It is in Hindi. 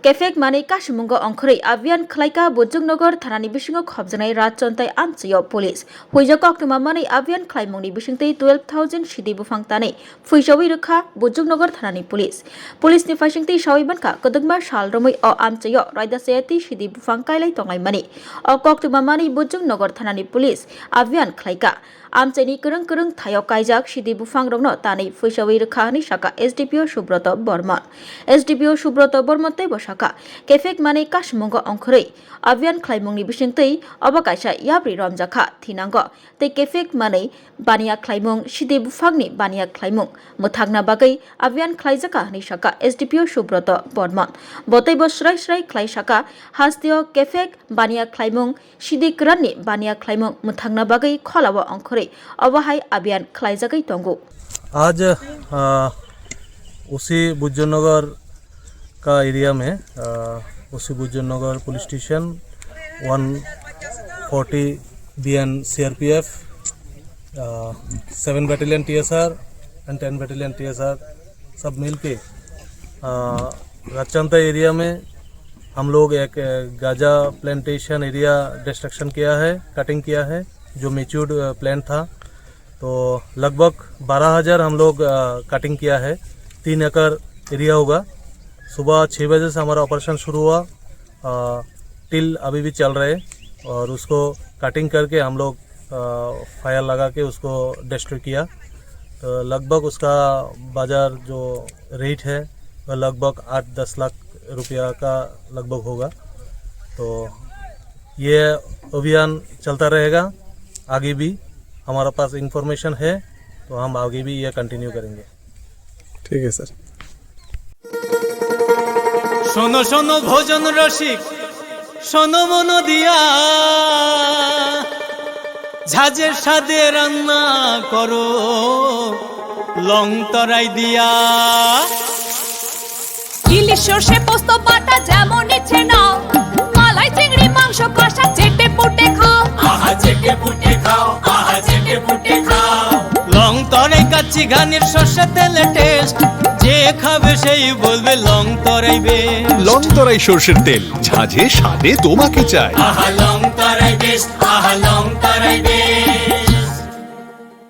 केफेक माने काशमुंग अंखरै अभियान खलाइका बुजुंगनगर थानानि बिसिङाव खबजानाय राजचन्ताय आमचैयाव पुलिस हुइजाक अक्टोमा माने अभियान खलाइमुंनि बिसिंतै 12,000 सिदि बुफांतानै फुइसावै रोखा बुजुंगनगर थानानि पुलिसनि फाइसिंतै सावैबानखा कदंमा सालरमै अ आमचैयाव रायदासेयाति सिदि बुफां काइलाय तंलाय माने अ अक्टोमा माने बुजुंगनगर थानानि पुलिस अभियान खलाइका आमचैनि करं थायाव काइजाक सिदि बुफां रंनो तानै फुइसावै रोखा हनि शाखा एसडीपीओ सुब्रत बर्मन तै बसाखा केफेक माने काशमुंग अंखरै अभियान खलाइमुंनि बिसिंतै अबकाइसा याब्रि रमजाखा थिनांगो तै केफेक माने बानिया खलाइमुं सिदि बुफांनि बानिया खलाइमुं मुथागना बागै अभियान खलाइजाका हनि शाखा एसडीपीओ सुब्रत बर्मन बतै बस्राय खलाइ शाखा हास्तियो केफेक बानिया खलाइमुं सिदि कराननि बानिया खलाइमुं मुथागना बागै खलाव अंखरै अबहाय अभियान खलाइजागै तंगु। आज उसी बुजुर्गनगर का एरिया में उसी Bujurgnagar police station 140 BN CRPF 7 battalion TSR and 10 battalion TSR सब मिल के राजचंता एरिया में हम लोग एक गाजा प्लांटेशन एरिया डिस्ट्रक्शन किया है, कटिंग किया है जो मेच्योर्ड प्लांट था। तो लगभग 12,000 हम लोग कटिंग किया है, 3 एकड़ एरिया होगा। सुबह 6 बजे से हमारा ऑपरेशन शुरू हुआ, टिल अभी भी चल रहे और उसको कटिंग करके हम लोग फायर लगा के उसको डिस्ट्रॉय किया। तो लगभग उसका बाज़ार जो रेट है वह लगभग 8-10 लाख रुपया का लगभग होगा। तो ये अभियान चलता रहेगा, आगे भी हमारा पास इंफॉर्मेशन है तो हम आगे भी ये कंटिन्यू करेंगे। ठीक है सर। শোনো শোনো ভোজন রসিক শোনো মন দিয়া ঝাঁঝের স্বাদে রান্না করো লং তরাই দিয়া ইলিশ সর্ষে পোস্ত বাটা যেমন ইচ্ছে নাও মালাই চিংড়ি মাংস কষা চেটে পুটে খাও আহা চেটে পুটে খাও আহা চেটে পুটে খাও লং তরাই কাচ্চি ঘানির সর্ষে তেলে টেস্ট যে খাবে সেই বলবে লং তরাই বেশ লং তরাই সরষের তেল ঝাঁঝে স্বাদে তোমাকে চাই আহা লং তরাই বেশ আহা লং তরাই বেশ।